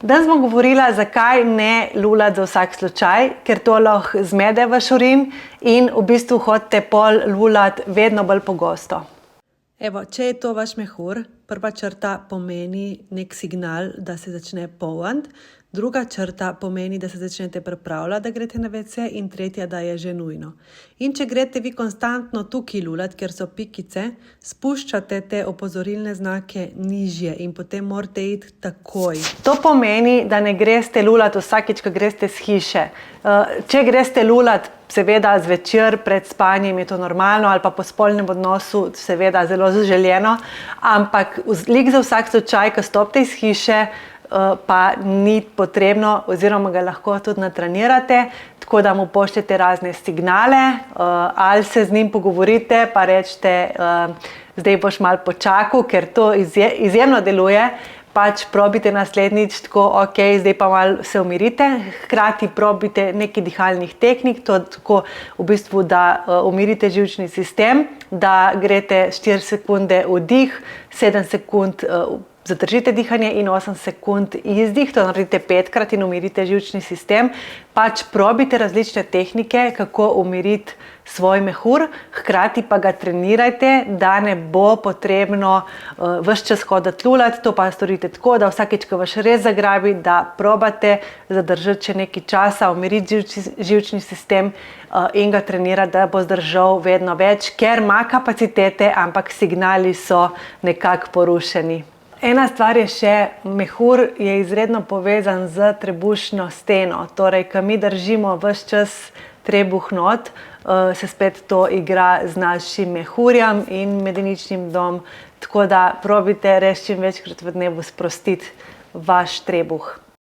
Danes bomo govorila, zakaj ne lulati za vsak slučaj, ker to lahko zmede vaš urin in v bistvu hodite pol lulati vedno bolj pogosto. Evo, če je to vaš mehur, prva črta pomeni nek signal, da se začne polniti, druga črta pomeni, da se začnete pripravljati, da greste na WC, in tretja, da je že nujno. In če greste vi konstantno tukaj lulati, ker so pikice, spuščate te opozorilne znake nižje in potem morate iti takoj. To pomeni, da ne greste lulati vsakič, ko greste s hiše. Če greste lulati, seveda zvečer pred spanjem je to normalno, ali pa po spolnem odnosu, seveda zelo zaželeno, ampak lik za vsak slučaj, ko stopite iz hiše, pa ni potrebno oziroma ga lahko tudi natrenirate, tako da mu pošljete razne signale, ali se z njim pogovorite, pa rečete, zdaj boš malo počakal, ker to izjemno deluje. Pač probite naslednjič tako, ok, zdaj pa malo se umirite, hkrati probite nekaj dihalnih tehnik, to tako v bistvu, da umirite živčni sistem, da greste 4 sekunde vdih, 7 sekund zadržite dihanje in 8 sekund izdih, to naredite 5-krat in umirite živčni sistem. Pač probite različne tehnike, kako umiriti svoj mehur, hkrati pa ga trenirajte, da ne bo potrebno ves čas hoditi lulati, to pa storite tako, da vsakič, ko vas res zagrabi, da probate zadržati še nekaj časa, umiriti živčni sistem in ga trenirati, da bo zdržal vedno več, ker ima kapacitete, ampak signali so nekako porušeni. Ena stvar je še, mehur je izredno povezan z trebušno steno, torej, ko mi držimo ves čas trebuh not, se spet to igra z našim mehurjem in medeničnim dom, tako da probite res čim večkrat v dnevu sprostiti vaš trebuh.